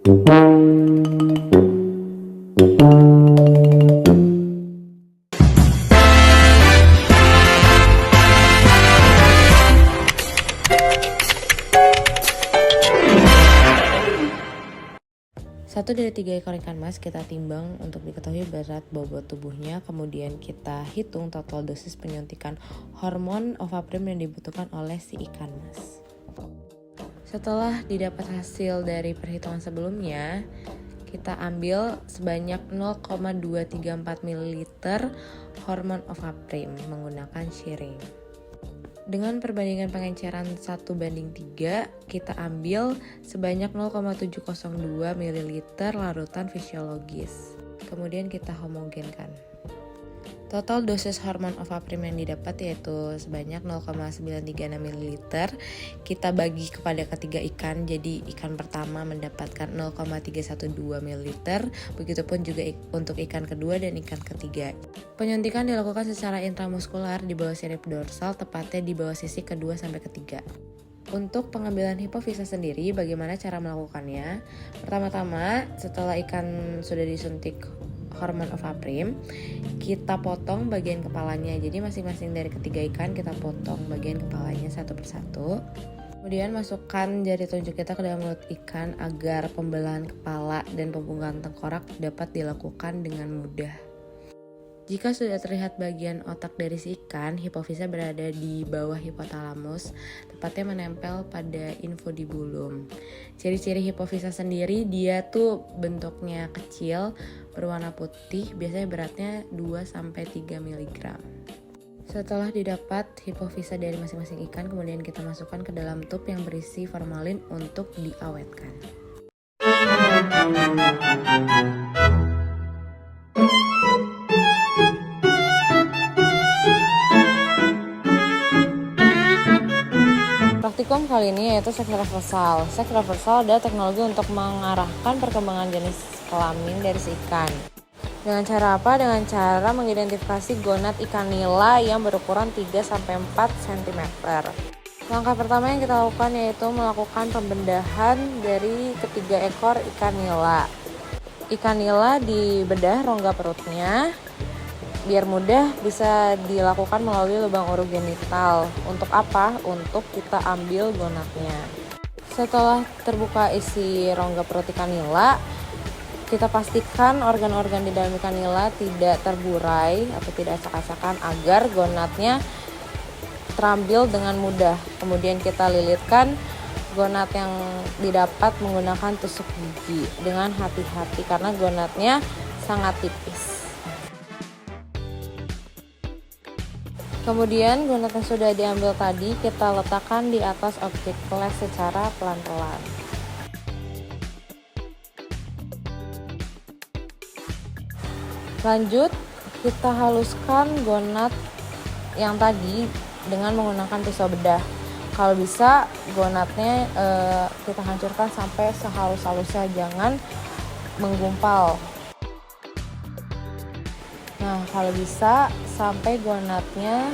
Satu dari 3 ekor ikan mas kita timbang untuk diketahui berat bobot tubuhnya, kemudian kita hitung total dosis penyuntikan hormon ovaprim yang dibutuhkan oleh si ikan mas. Setelah didapat hasil dari perhitungan sebelumnya, kita ambil sebanyak 0,234 ml hormon ovaprim menggunakan sharing. Dengan perbandingan pengenceran 1:3, kita ambil sebanyak 0,702 ml larutan fisiologis. Kemudian kita homogenkan. Total dosis hormon ovaprim yang didapat yaitu sebanyak 0,936 ml. Kita bagi kepada ketiga ikan, jadi ikan pertama mendapatkan 0,312 ml. Begitupun juga untuk ikan kedua dan ikan ketiga. Penyuntikan dilakukan secara intramuskular di bawah sirip dorsal, tepatnya di bawah sisi kedua sampai ketiga. Untuk pengambilan hipofisa sendiri, bagaimana cara melakukannya? Pertama-tama, setelah ikan sudah disuntik hormon ovaprim, kita potong bagian kepalanya. Jadi masing-masing dari ketiga ikan kita potong bagian kepalanya satu persatu. Kemudian masukkan jari telunjuk kita ke dalam mulut ikan agar pembelahan kepala dan pembungkaman tengkorak dapat dilakukan dengan mudah. Jika sudah terlihat bagian otak dari si ikan, hipofisa berada di bawah hipotalamus, tepatnya menempel pada infundibulum. Ciri-ciri hipofisa sendiri, dia tuh bentuknya kecil, berwarna putih, biasanya beratnya 2-3 mg. Setelah didapat hipofisa dari masing-masing ikan, kemudian kita masukkan ke dalam tub yang berisi formalin untuk diawetkan. Praktikum kali ini yaitu seks reversal. Seks reversal adalah teknologi untuk mengarahkan perkembangan jenis kelamin dari si ikan. Dengan cara apa? Dengan cara mengidentifikasi gonad ikan nila yang berukuran 3-4 cm. Langkah pertama yang kita lakukan yaitu melakukan pembedahan dari ketiga ekor ikan nila. Ikan nila dibedah rongga perutnya, biar mudah bisa dilakukan melalui lubang urogenital. Untuk apa? Untuk kita ambil gonadnya. Setelah terbuka isi rongga perut ikan nila, kita pastikan organ-organ di dalam ikan nila tidak terburai atau tidak acak-acakan agar gonadnya terambil dengan mudah. Kemudian kita lilitkan gonad yang didapat menggunakan tusuk gigi dengan hati-hati karena gonadnya sangat tipis. Kemudian gonad yang sudah diambil tadi kita letakkan di atas objek les secara pelan-pelan. Lanjut, kita haluskan gonad yang tadi dengan menggunakan pisau bedah. Kalau bisa gonadnya kita hancurkan sampai sehalus-halusnya, jangan menggumpal. Nah, kalau bisa sampai gonadnya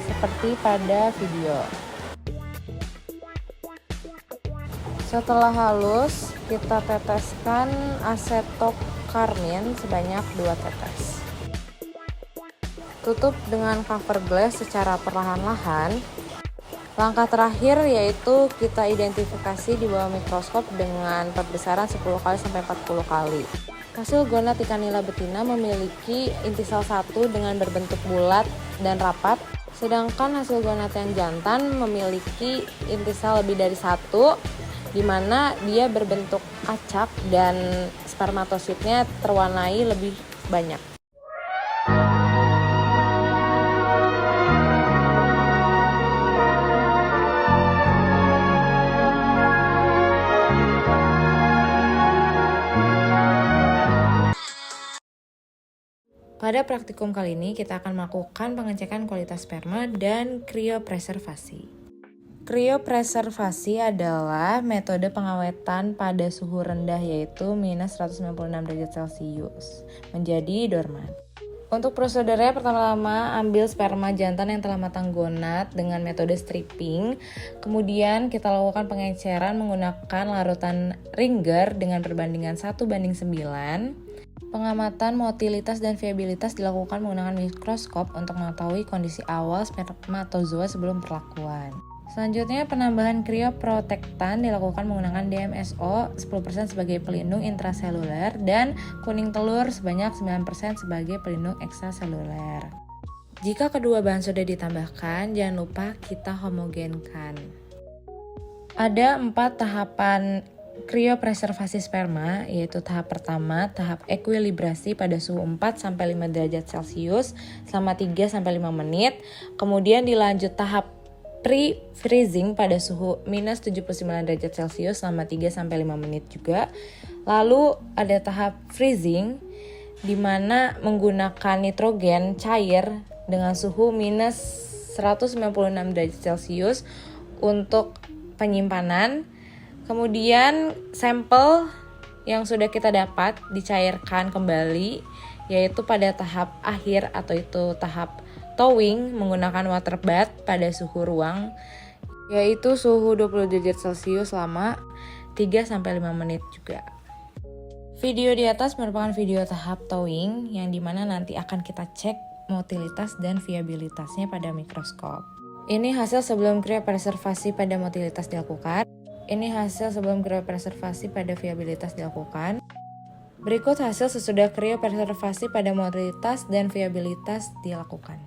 seperti pada video. Setelah halus, kita teteskan asetokarmin sebanyak 2 tetes. Tutup dengan cover glass secara perlahan-lahan. Langkah terakhir yaitu kita identifikasi di bawah mikroskop dengan perbesaran 10-40 kali. Hasil gonad ikan nila betina memiliki intisal 1 dengan berbentuk bulat dan rapat, sedangkan hasil gonad yang jantan memiliki intisal lebih dari 1, di mana dia berbentuk acak dan spermatositnya terwarnai lebih banyak. Pada praktikum kali ini kita akan melakukan pengecekan kualitas sperma dan kriopreservasi. Kriopreservasi adalah metode pengawetan pada suhu rendah yaitu minus 196 derajat Celcius menjadi dorman. Untuk prosedurnya, pertama-tama ambil sperma jantan yang telah matang gonad dengan metode stripping. Kemudian kita lakukan pengenceran menggunakan larutan Ringer dengan perbandingan 1:9. Pengamatan motilitas dan viabilitas dilakukan menggunakan mikroskop untuk mengetahui kondisi awal spermatozoa sebelum perlakuan. Selanjutnya, penambahan krioprotektan dilakukan menggunakan DMSO 10% sebagai pelindung intraseluler dan kuning telur sebanyak 9% sebagai pelindung ekstraseluler. Jika kedua bahan sudah ditambahkan, jangan lupa kita homogenkan. Ada 4 tahapan kriopreservasi sperma, yaitu tahap pertama, tahap ekuilibrasi pada suhu 4-5 derajat Celcius selama 3-5 menit. Kemudian dilanjut tahap pre-freezing pada suhu minus 79 derajat Celcius selama 3-5 menit juga. Lalu ada tahap freezing di mana menggunakan nitrogen cair dengan suhu minus 196 derajat Celcius untuk penyimpanan. Kemudian sampel yang sudah kita dapat dicairkan kembali, yaitu pada tahap akhir atau itu tahap thawing menggunakan water bath pada suhu ruang, yaitu suhu 20 derajat Celcius selama 3-5 menit juga. Video di atas merupakan video tahap thawing yang dimana nanti akan kita cek motilitas dan viabilitasnya pada mikroskop. Ini hasil sebelum kriopreservasi pada motilitas dilakukan. Ini hasil sebelum kriopreservasi pada viabilitas dilakukan. Berikut hasil sesudah kriopreservasi pada motilitas dan viabilitas dilakukan.